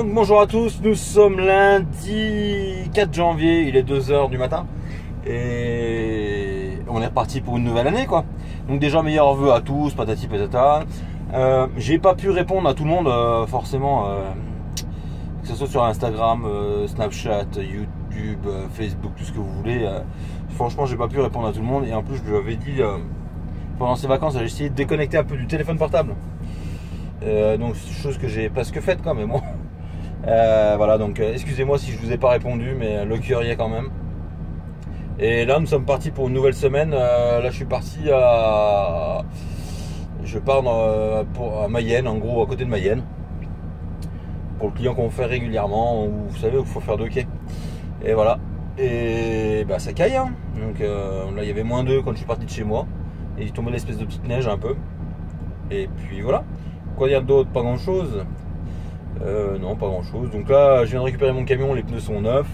Donc bonjour à tous, nous sommes lundi 4 janvier, il est 2h du matin et on est reparti pour une nouvelle année quoi. Donc déjà meilleurs vœux à tous, patati patata. J'ai pas pu répondre à tout le monde forcément, que ce soit sur Instagram, Snapchat, YouTube, Facebook, tout ce que vous voulez. Franchement j'ai pas pu répondre à tout le monde et en plus je lui avais dit pendant ces vacances j'ai essayé de déconnecter un peu du téléphone portable. Donc chose que j'ai presque faite quand même moi. Voilà donc excusez-moi si je vous ai pas répondu mais le cœur y est quand même. Et là nous sommes partis pour une nouvelle semaine. Là je suis parti à... Je pars à Mayenne, en gros à côté de Mayenne. Pour le client qu'on fait régulièrement, où vous savez où il faut faire 2 quais. Et voilà. Et bah ça caille hein. Donc là il y avait -2 quand je suis parti de chez moi. Et il tombait l'espèce de petite neige un peu. Et puis voilà. Quoi dire d'autre? Pas grand chose. Non, pas grand chose. Donc là, je viens de récupérer mon camion, les pneus sont neufs.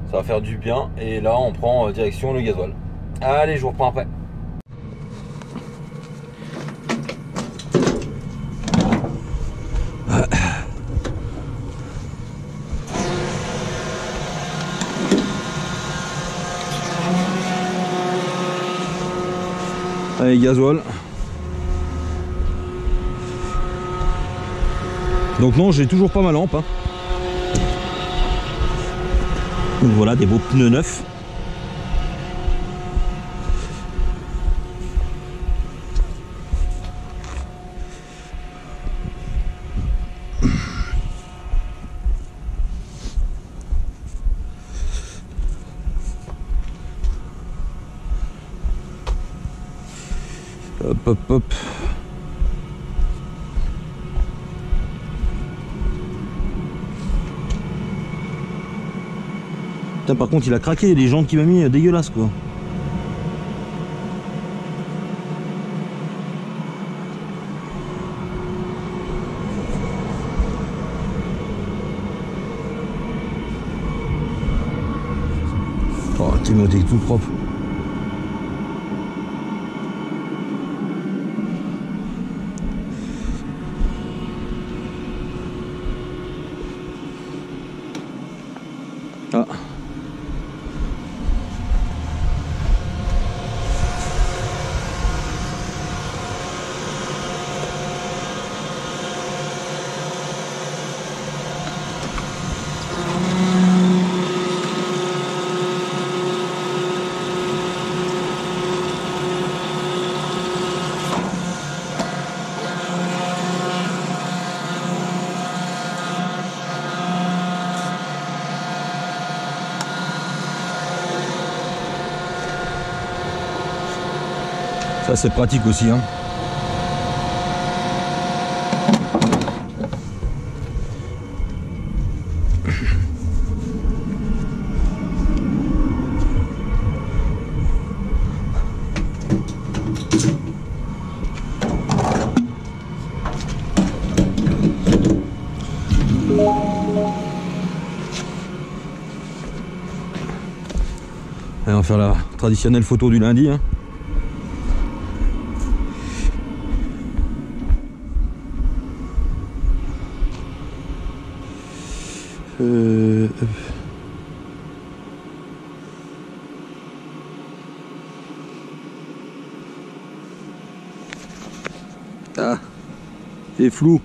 Ça va faire du bien. Et là, on prend direction le gasoil. Allez, je vous reprends après. Allez, gasoil. Donc non, j'ai toujours pas ma lampe hein. Donc voilà, des beaux pneus neufs. Hop hop hop. Putain, par contre il a craqué, les jantes qu'il m'a mis dégueulasse quoi. Oh t'es tout propre. Ah. Ça c'est pratique aussi hein. Allez, on va faire la traditionnelle photo du lundi hein. Ah, c'est flou.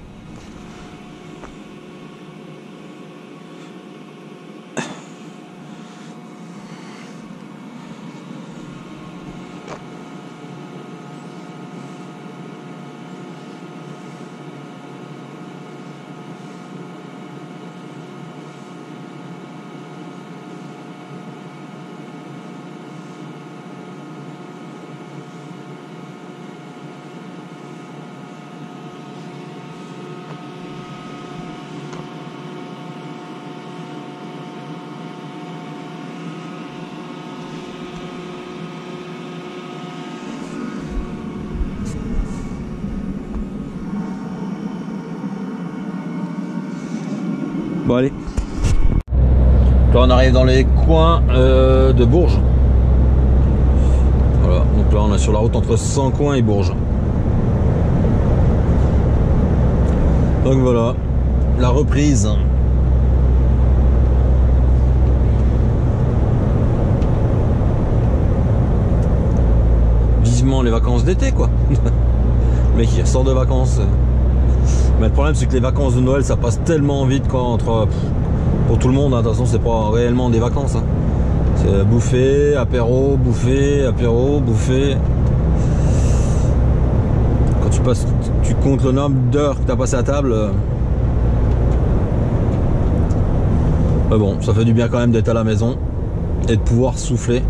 Bon allez. Là on arrive dans les coins de Bourges. Voilà, donc là on est sur la route entre Sancoins et Bourges. Donc voilà, la reprise. Vivement les vacances d'été quoi. Le mec il ressort de vacances. Mais le problème c'est que les vacances de Noël ça passe tellement vite quoi, entre pour tout le monde, hein. De toute façon c'est pas réellement des vacances, hein. C'est bouffer, apéro, bouffer, apéro, bouffer. Quand tu comptes le nombre d'heures que tu as passé à table. Mais bon, ça fait du bien quand même d'être à la maison et de pouvoir souffler.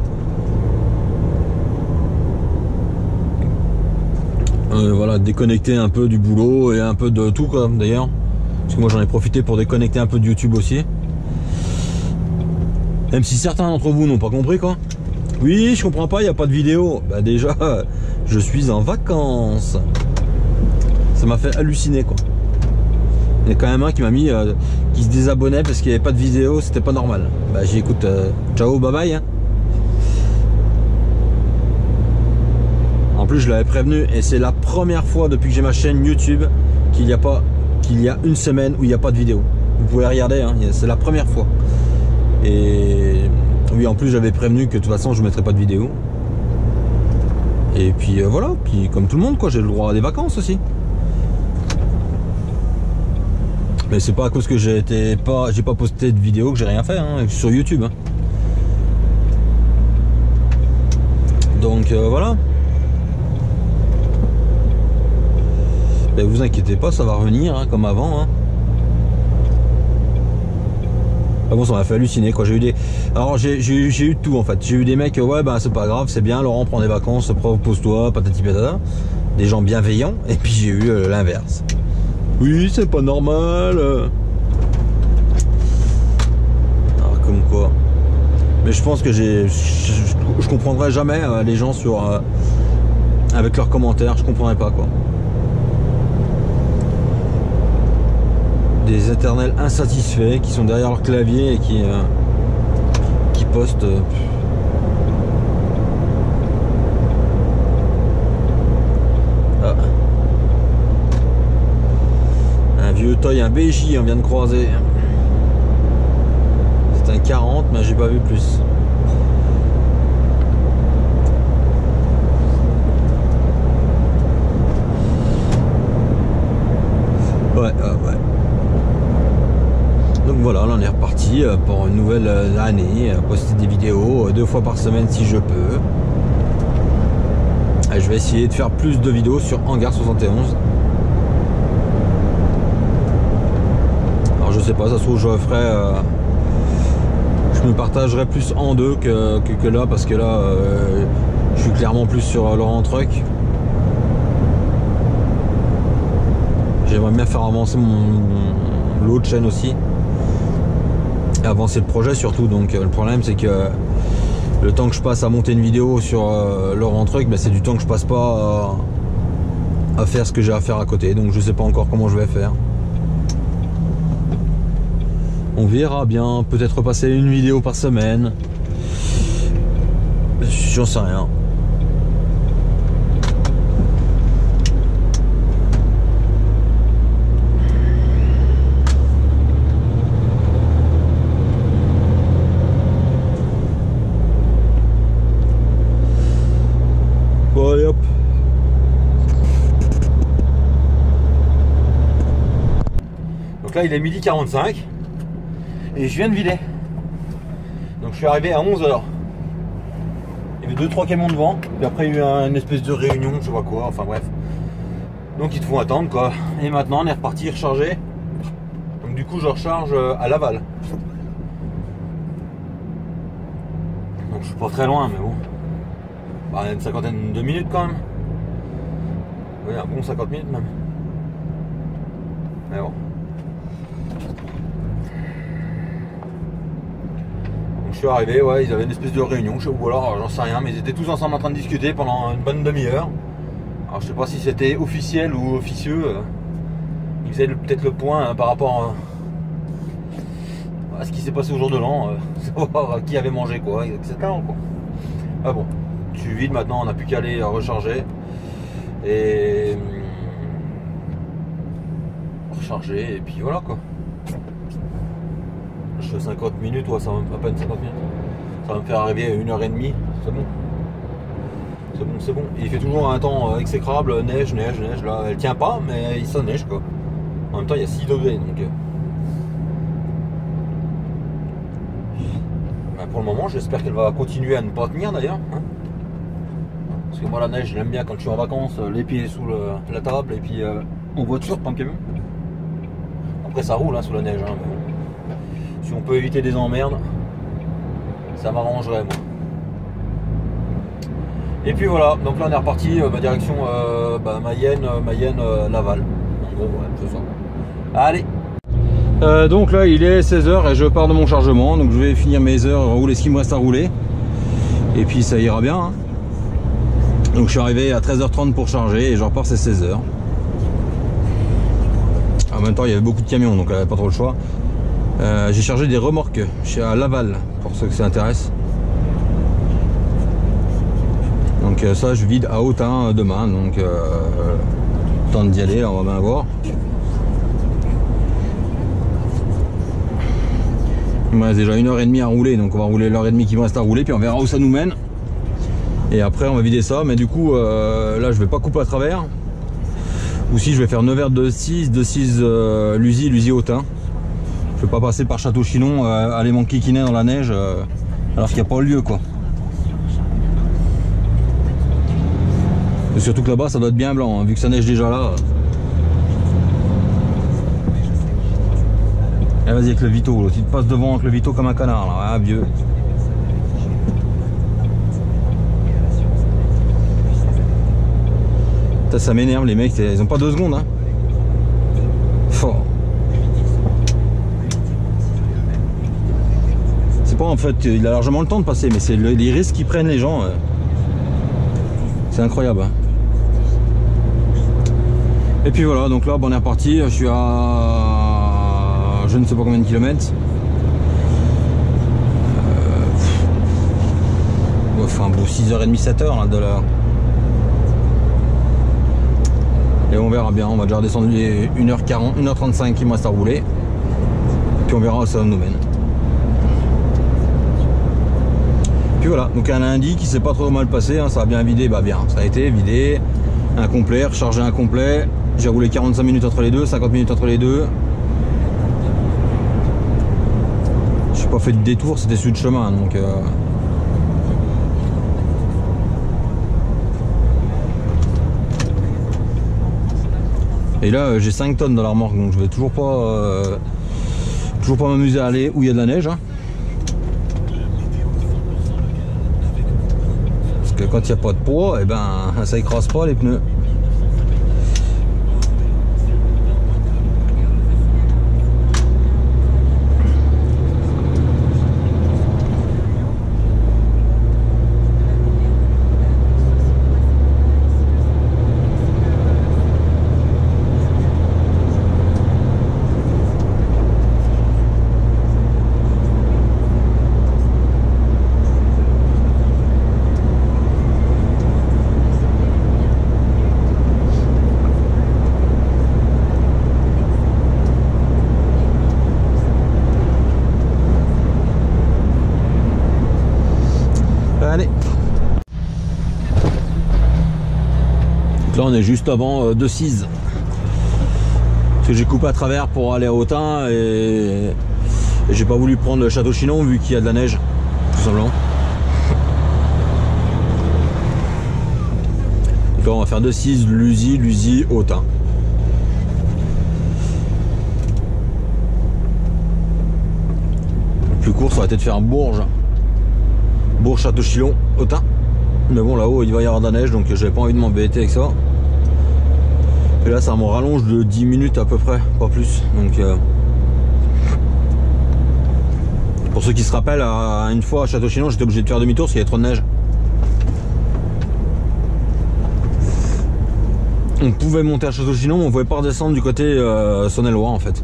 Voilà, déconnecter un peu du boulot et un peu de tout quoi d'ailleurs. Parce que moi j'en ai profité pour déconnecter un peu de YouTube aussi. Même si certains d'entre vous n'ont pas compris quoi. Oui, je comprends pas, il n'y a pas de vidéo. Bah déjà, je suis en vacances. Ça m'a fait halluciner quoi. Il y a quand même un qui m'a mis, qui se désabonnait parce qu'il n'y avait pas de vidéo, c'était pas normal. Bah j'ai écoute, ciao, bye bye. Hein. En plus je l'avais prévenu et c'est la première fois depuis que j'ai ma chaîne YouTube qu'il y a une semaine où il n'y a pas de vidéo. Vous pouvez regarder, hein, c'est la première fois. Et oui, en plus j'avais prévenu que de toute façon je ne mettrais pas de vidéo. Et puis voilà, puis comme tout le monde quoi, j'ai le droit à des vacances aussi. Mais c'est pas à cause que j'ai pas posté de vidéo que j'ai rien fait hein, sur YouTube. Hein. Donc voilà. Mais vous inquiétez pas, ça va revenir hein, comme avant. Hein. Ah bon, ça m'a fait halluciner quoi. J'ai eu des. Alors j'ai eu tout en fait. J'ai eu des mecs, ouais bah c'est pas grave, c'est bien, Laurent prend des vacances, repose-toi, patati patata. Des gens bienveillants, et puis j'ai eu l'inverse. Oui, c'est pas normal. Alors comme quoi. Mais je pense que je comprendrai jamais les gens sur avec leurs commentaires, je comprendrai pas quoi. Des éternels insatisfaits qui sont derrière leur clavier et qui postent. Ah. Un vieux Toy, un BJ, on vient de croiser. C'est un 40, mais j'ai pas vu plus. Ouais. Donc voilà, là on est reparti pour une nouvelle année, poster des vidéos 2 fois par semaine si je peux. Et je vais essayer de faire plus de vidéos sur Hangar 71. Alors je sais pas, ça se trouve je ferai, je me partagerai plus en deux que là, parce que là je suis clairement plus sur Laurent Truck. J'aimerais bien faire avancer l'autre chaîne aussi. Et avancer le projet surtout. Donc le problème c'est que le temps que je passe à monter une vidéo sur Laurent Truck, ben, c'est du temps que je passe pas à faire ce que j'ai à faire à côté. Donc je sais pas encore comment je vais faire. On verra bien. Peut-être passer une vidéo par semaine. J'en sais rien. Bon, allez hop. Donc là il est 12h45 et je viens de vider. Donc je suis arrivé à 11h. Il y avait 2-3 camions devant, puis après il y a eu une espèce de réunion, je sais pas quoi, enfin bref. Donc ils te font attendre quoi. Et maintenant on est reparti recharger. Donc du coup je recharge à Laval. Donc je suis pas très loin mais bon. Bah, une cinquantaine de minutes quand même. Oui, un bon 50 minutes même. Mais bon. Donc je suis arrivé, ouais, ils avaient une espèce de réunion, ou alors j'en sais rien, mais ils étaient tous ensemble en train de discuter pendant une bonne demi-heure. Alors je sais pas si c'était officiel ou officieux. Ils faisaient peut-être le point par rapport à ce qui s'est passé au jour de l'an, savoir qui avait mangé quoi, etc. quoi. Ah bon. Je suis vide maintenant, on n'a plus qu'à aller recharger et recharger et puis voilà quoi. marche 50 minutes, ouais, ça va à peine 50 minutes. Ça va me faire arriver à 1h30, c'est bon. C'est bon, c'est bon. Et il fait toujours un temps exécrable, neige, là. Elle tient pas, mais ça neige quoi. En même temps, il y a 6 degrés donc. Ben, pour le moment, j'espère qu'elle va continuer à ne pas tenir d'ailleurs. Hein. Parce que moi, la neige, j'aime bien quand je suis en vacances, les pieds sous la table et puis en voiture, pas en camion. Après, ça roule hein, sous la neige. Hein, mais bon. Si on peut éviter des emmerdes, ça m'arrangerait moi. Et puis voilà, donc là on est reparti direction Mayenne, Laval. En gros, ouais, c'est ça. Allez. Donc là il est 16h et je pars de mon chargement, donc je vais finir mes heures, rouler ce qu'il me reste à rouler. Et puis ça ira bien. Hein. Donc je suis arrivé à 13h30 pour charger et je repars c'est 16h. En même temps il y avait beaucoup de camions donc pas trop le choix. J'ai chargé des remorques, je suis à Laval pour ceux que ça intéresse. Donc ça je vide à Autun demain, donc temps d'y aller, on va bien voir. Il me reste déjà 1h30 à rouler, donc on va rouler l'heure et demie qui me reste à rouler, puis on verra où ça nous mène. Et après on va vider ça, mais du coup là je vais pas couper à travers. Ou si je vais faire Nevers de 6 Luzy Autun. Je vais pas passer par Château-Chinon, aller m'enquiquiner dans la neige alors qu'il n'y a pas lieu quoi. Et surtout que là-bas ça doit être bien blanc, hein, vu que ça neige déjà là. Et vas-y avec le Vito, là. Tu te passes devant avec le Vito comme un canard là, ah, vieux. Ça m'énerve les mecs, ils ont pas 2 secondes hein. Fort. C'est pas en fait, il a largement le temps de passer, mais c'est les risques qu'ils prennent les gens. C'est incroyable. Hein. Et puis voilà, donc là bon, on est reparti, je suis à je ne sais pas combien de kilomètres. Enfin bon 6h30, 7h là de là. Et on verra bien, on va déjà redescendre les 1h40, 1h35 qui me reste à rouler. Puis on verra où ça nous mène. Puis voilà, donc un lundi qui s'est pas trop mal passé, hein, ça a bien vidé, bah bien, ça a été vidé, un complet, rechargé un complet, j'ai roulé 45 minutes entre les deux, 50 minutes entre les deux. Je n'ai pas fait de détour, c'était sur le chemin, donc... Et là j'ai 5 tonnes dans la remorque, donc je vais toujours pas m'amuser à aller où il y a de la neige. Hein. Parce que quand il n'y a pas de poids, et ben ça écrase pas les pneus. Allez. Donc là on est juste avant Decize. Parce que j'ai coupé à travers pour aller à Autun et j'ai pas voulu prendre le Château-Chinon vu qu'il y a de la neige, tout simplement. Donc là on va faire Decize, Luzy, Autun. Le plus court ça va être de faire Bourges, Château-Chinon, Autun. Mais bon là-haut il va y avoir de la neige donc j'avais pas envie de m'embêter avec ça. Et là ça me rallonge de 10 minutes à peu près, pas plus. Donc pour ceux qui se rappellent, une fois à Château-Chinon j'étais obligé de faire demi-tour parce qu'il y avait trop de neige. On pouvait monter à Château-Chinon mais on pouvait pas redescendre du côté Saône-et-Loire en fait.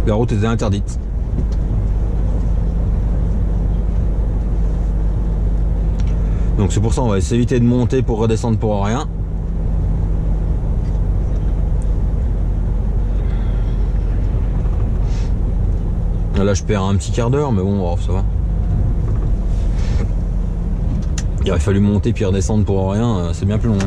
La route était interdite. Donc c'est pour ça on va s'éviter de monter pour redescendre pour rien. Là je perds un petit quart d'heure, mais bon, ça va. Il aurait fallu monter puis redescendre pour rien, c'est bien plus long.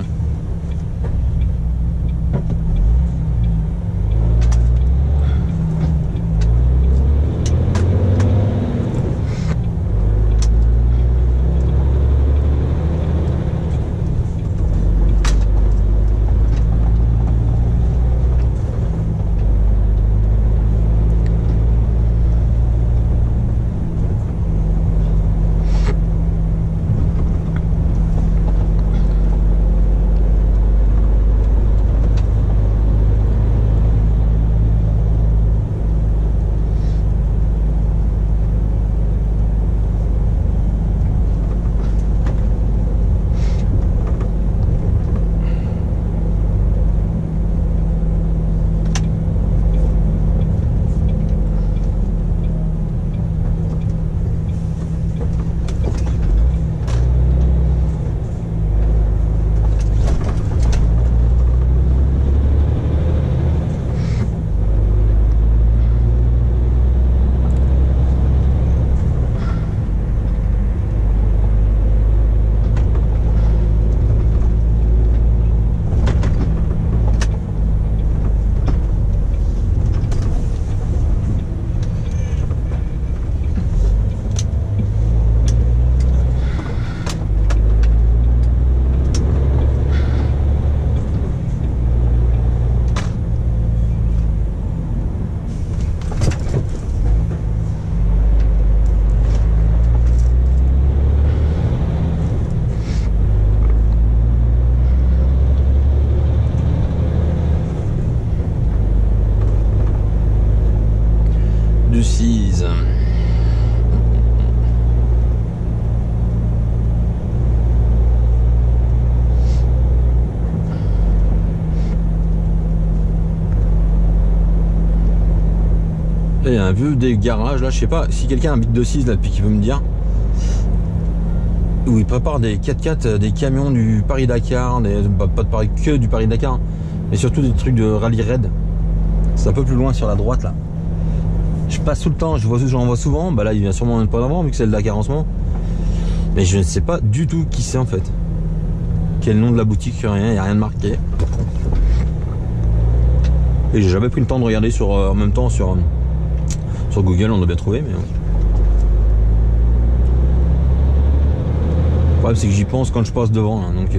Il y a un vieux des garages là, je sais pas si quelqu'un habite de 6 là depuis qu'il veut me dire. Où il prépare des 4x4, des camions du Paris-Dakar, pas de Paris que du Paris-Dakar, mais surtout des trucs de rallye raid. C'est un peu plus loin sur la droite là. Je passe tout le temps, j'en vois souvent, bah là il vient sûrement même pas d'avant vu que c'est le Dakar en ce moment. Mais je ne sais pas du tout qui c'est en fait. Quel nom de la boutique, rien, il n'y a rien de marqué. Et j'ai jamais pris le temps de regarder en même temps sur Google, on doit bien trouver, mais... Le problème c'est que j'y pense quand je passe devant, hein, donc...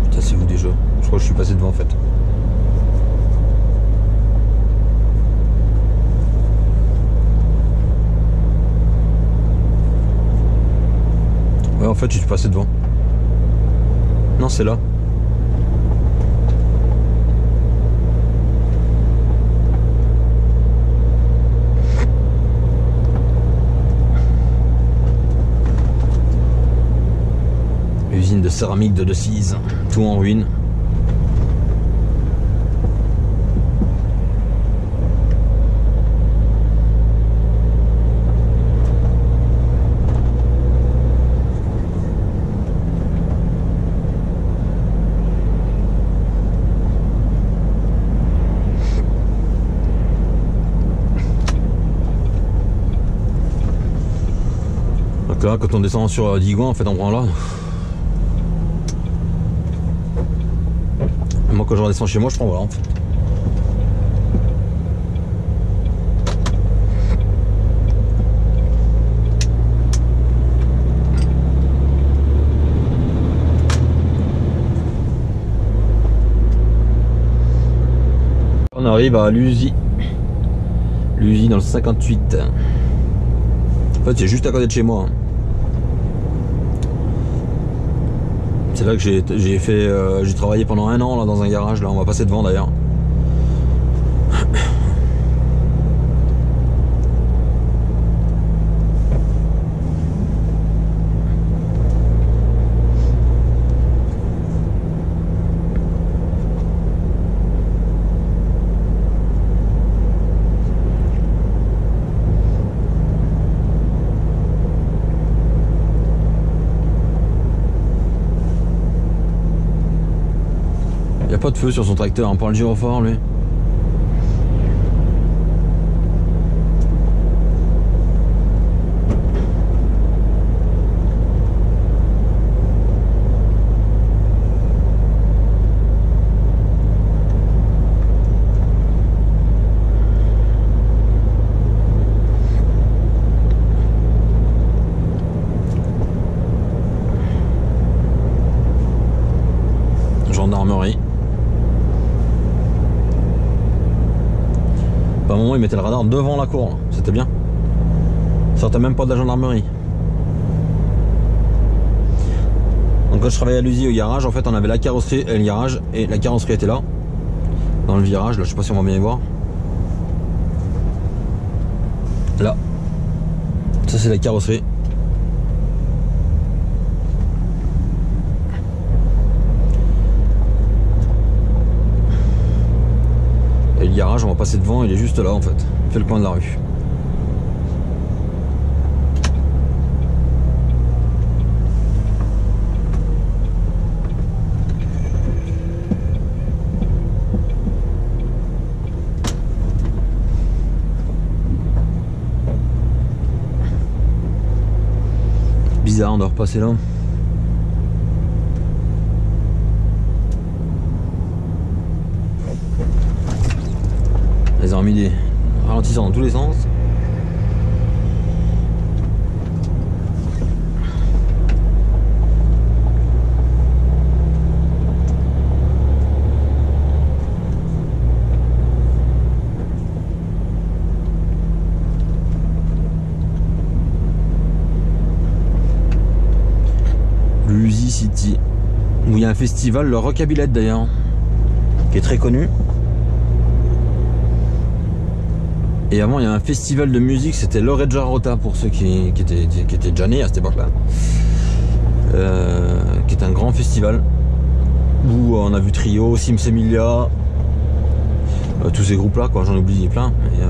Putain, c'est où déjà? Je crois que je suis passé devant en fait. En fait je suis passé devant. Non, c'est là. Usine de céramique de Decize, tout en ruine. Donc là, quand on descend sur Digoin, en fait, on prend là. Moi, quand je redescends chez moi, je prends voilà, en fait. On arrive à l'Uzi. L'Uzi dans le 58. En fait, c'est juste à côté de chez moi. C'est là que j'ai travaillé pendant 1 an là, dans un garage, là on va passer devant d'ailleurs. a pas de feu sur son tracteur, on prend le gyrophare lui. Gendarmerie. À un moment ils mettaient le radar devant la cour, c'était bien. Ça sortait même pas de la gendarmerie. Donc quand je travaillais à l'usine au garage, en fait on avait la carrosserie et le garage, et la carrosserie était là, dans le virage, là je sais pas si on va bien y voir. Là. Ça c'est la carrosserie. Et le garage, on va passer devant, il est juste là en fait. Il fait le coin de la rue. Bizarre, on doit repasser là. Ils ont mis des ralentisseurs dans tous les sens. Luzy City, où il y a un festival, le Rockabillette d'ailleurs, qui est très connu. Et avant il y a un festival de musique, c'était l'Oreja Rota pour ceux qui étaient déjà nés à cette époque là, qui est un grand festival où on a vu Trio, Sims Emilia, tous ces groupes là quoi, j'en oublie plein, et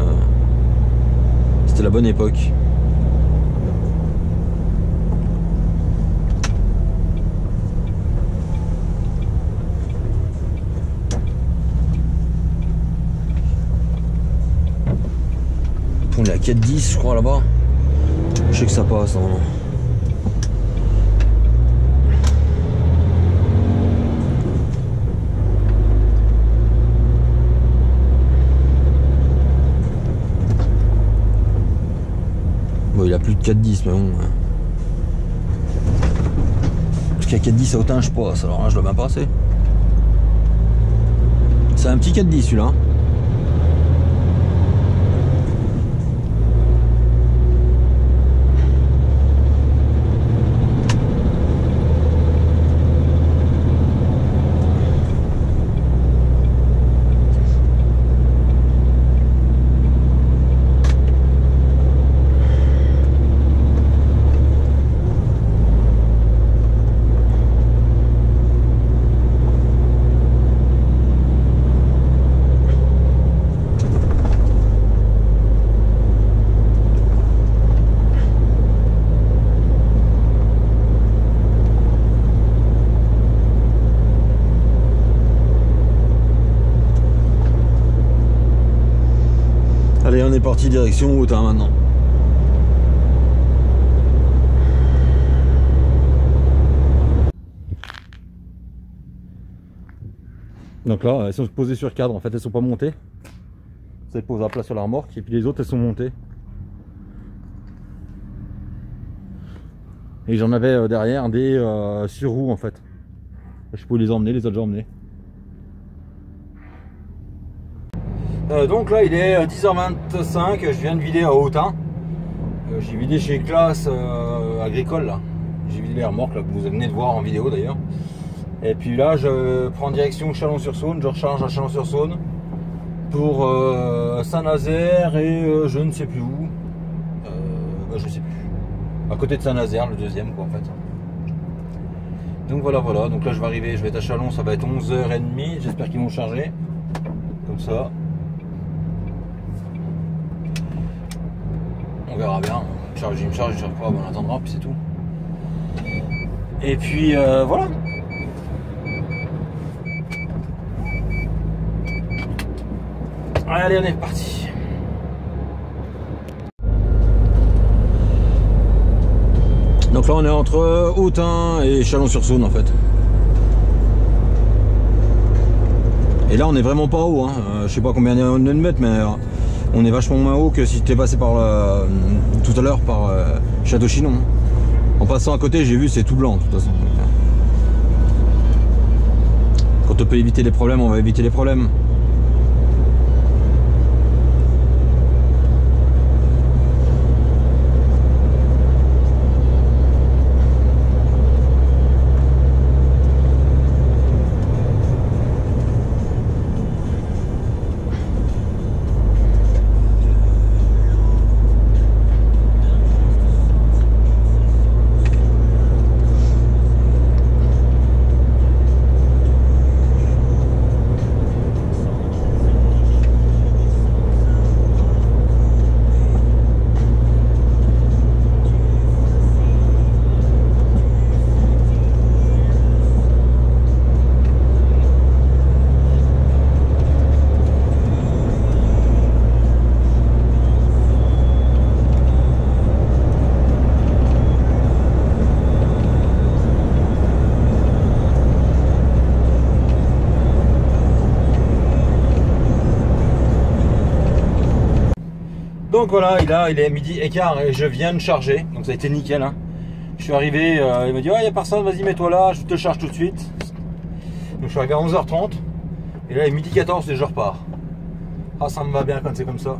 c'était la bonne époque. On est à 4,10 je crois là-bas. Je sais que ça passe. Hein. Bon, il a plus de 4,10 mais bon. Jusqu'à 4,10 à Autun je passe, alors là je dois bien passer. C'est un petit 4,10 celui-là. Allez, on est parti direction Autun maintenant. Donc là, elles sont posées sur cadre, en fait elles sont pas montées. Celles posent à plat sur la remorque et puis les autres elles sont montées. Et j'en avais derrière des sur roues en fait. Je pouvais les emmener, les autres j'ai emmené. Donc là il est 10h25, je viens de vider à Autun. J'ai vidé chez Classe Agricole là. J'ai vidé les remorques là, que vous venez de voir en vidéo d'ailleurs. Et puis là je prends direction Chalon-sur-Saône, je recharge à Chalon-sur-Saône pour Saint-Nazaire et je ne sais plus où. Je sais plus. À côté de Saint-Nazaire, le deuxième quoi en fait. Donc voilà, donc là je vais arriver, je vais être à Chalon, ça va être 11h30, j'espère qu'ils vont charger. Comme ça. On verra bien, il me charge pas, on attendra, puis c'est tout. Et puis voilà. Allez, on est parti. Donc là on est entre Autun et Chalon-sur-Saône en fait. Et là on est vraiment pas haut, hein. Je sais pas combien on est de mètres, mais on est vachement moins haut que si tu es passé par tout à l'heure par Château-Chinon. En passant à côté, j'ai vu, c'est tout blanc de toute façon. Quand on peut éviter les problèmes, on va éviter les problèmes. Donc voilà, il est midi et quart et je viens de charger, donc ça a été nickel, hein. Je suis arrivé, il m'a dit ouais, il n'y a personne, vas-y mets-toi là, je te charge tout de suite. Donc je suis arrivé à 11h30 et là il est midi 14 et je repars. Ah, ça me va bien quand c'est comme ça.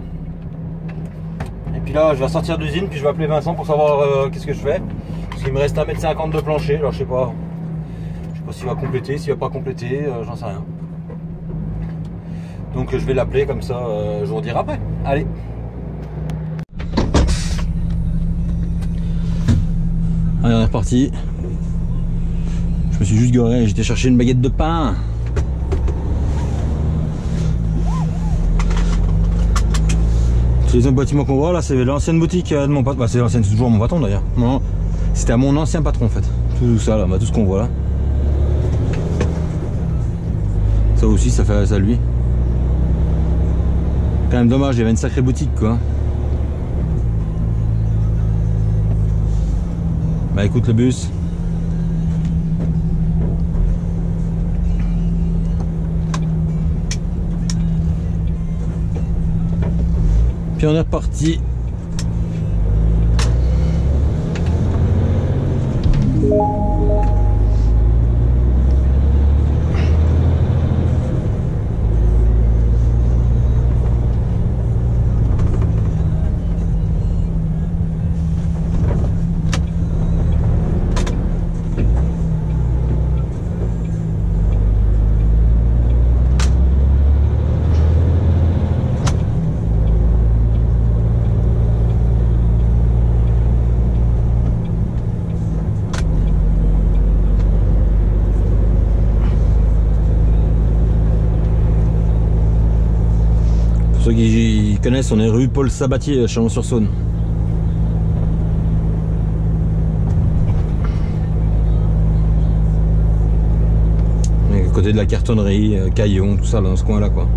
Et puis là je vais sortir d'usine, puis je vais appeler Vincent pour savoir qu'est-ce que je fais, parce qu'il me reste 1,50 m de plancher. Alors je sais pas s'il va compléter, s'il va pas compléter, j'en sais rien. Donc je vais l'appeler comme ça, je vous redirai après. Allez. Allez, on est reparti. Je me suis juste garé, j'étais chercher une baguette de pain. C'est les autres bâtiments qu'on voit là, c'est l'ancienne boutique de mon patron. Bah, c'est l'ancienne, c'est toujours mon patron d'ailleurs. Non, c'était à mon ancien patron en fait. Tout ça là, bah, tout ce qu'on voit là. Ça aussi, ça fait à lui. Quand même dommage, il y avait une sacrée boutique quoi. Bah écoute le bus. Puis on est reparti. Pour ceux qui connaissent, on est rue Paul Sabatier à Chalon-sur-Saône. À côté de la cartonnerie, Caillon, tout ça là, dans ce coin là quoi.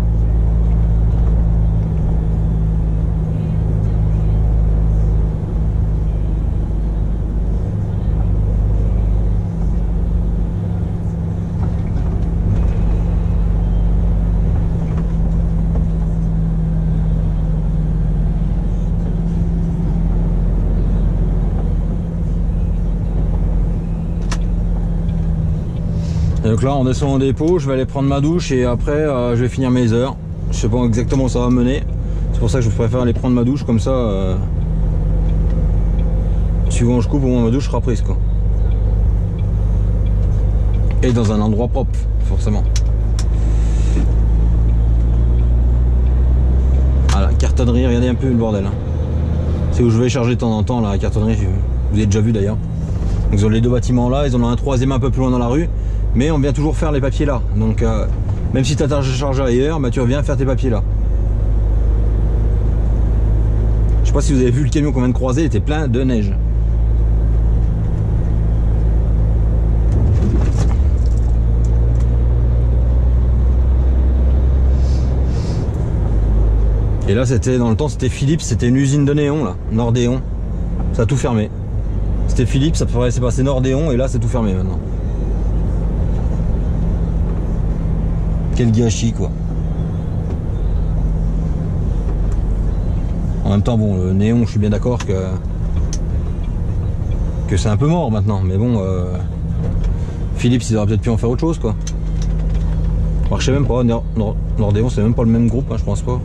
Et donc là on descend au dépôt, je vais aller prendre ma douche et après je vais finir mes heures. Je sais pas exactement où ça va mener. C'est pour ça que je préfère aller prendre ma douche comme ça. Suivant où je coupe, au moins ma douche sera prise quoi. Et dans un endroit propre, forcément. Ah la cartonnerie, regardez un peu le bordel. Hein. C'est où je vais charger de temps en temps la cartonnerie, vous avez déjà vu d'ailleurs. Donc ils ont les deux bâtiments là, ils en ont un troisième un peu plus loin dans la rue. Mais on vient toujours faire les papiers là. Donc même si tu as ta charge ailleurs, bah, tu reviens faire tes papiers là. Je sais pas si vous avez vu le camion qu'on vient de croiser, il était plein de neige. Et là c'était dans le temps c'était Philips, c'était une usine de néon là, Nordéon. Ça a tout fermé. C'était Philips, ça paraissait passer Nordéon et là c'est tout fermé maintenant. Quel gâchis quoi. En même temps bon le néon je suis bien d'accord que c'est un peu mort maintenant, mais bon Philips ils auraient peut-être pu en faire autre chose quoi. Alors, je sais même pas, Nordéon c'est même pas le même groupe hein, je pense pas.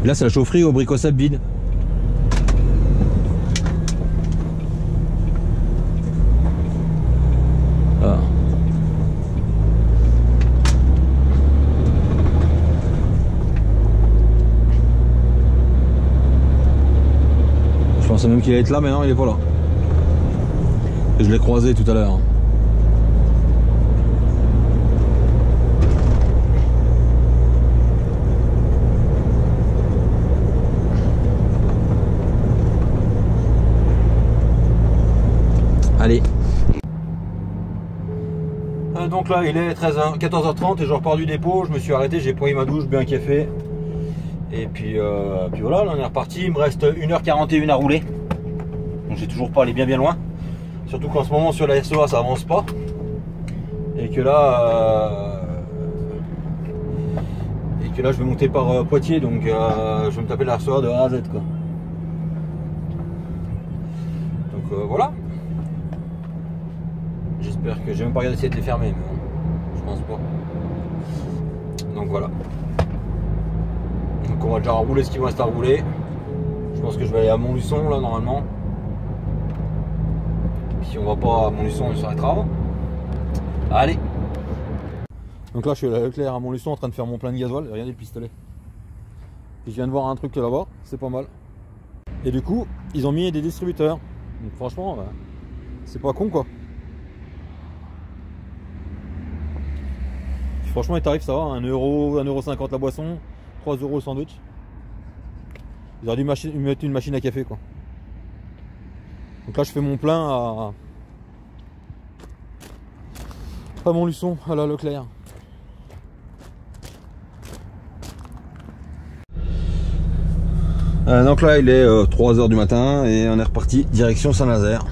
Et là c'est la chaufferie au Bricosap vide. Ah. Je pensais même qu'il allait être là mais non il est pas là. Et je l'ai croisé tout à l'heure. Allez. Donc là il est 14h30 et je repars du dépôt, je me suis arrêté, j'ai pris ma douche, bu un café. Et puis voilà, là on est reparti, il me reste 1h41 à rouler. Donc j'ai toujours pas allé bien loin. Surtout qu'en ce moment sur la SOA ça avance pas. Et que là je vais monter par Poitiers, donc je vais me taper la SOA de A à Z quoi. Donc voilà. J'espère que j'ai même pas regardé si elle était fermée, mais bon, je pense pas. Donc voilà. Donc on va déjà rouler ce qu'il me reste à rouler. Je pense que je vais aller à Montluçon là normalement. Si on va pas à Montluçon, on s'arrêtera avant. Allez. Donc là je suis à la Leclerc à Montluçon en train de faire mon plein de gasoil. Regardez le pistolet. Et je viens de voir un truc là-bas, c'est pas mal. Et du coup, ils ont mis des distributeurs. Donc franchement, c'est pas con quoi. Franchement les tarifs ça va, 1€, 1,50€ la boisson, 3€ le sandwich. Ils auraient dû mettre une machine à café quoi. Donc là je fais mon plein à Montluçon, à la Leclerc. Donc là il est 3h du matin et on est reparti direction Saint-Nazaire.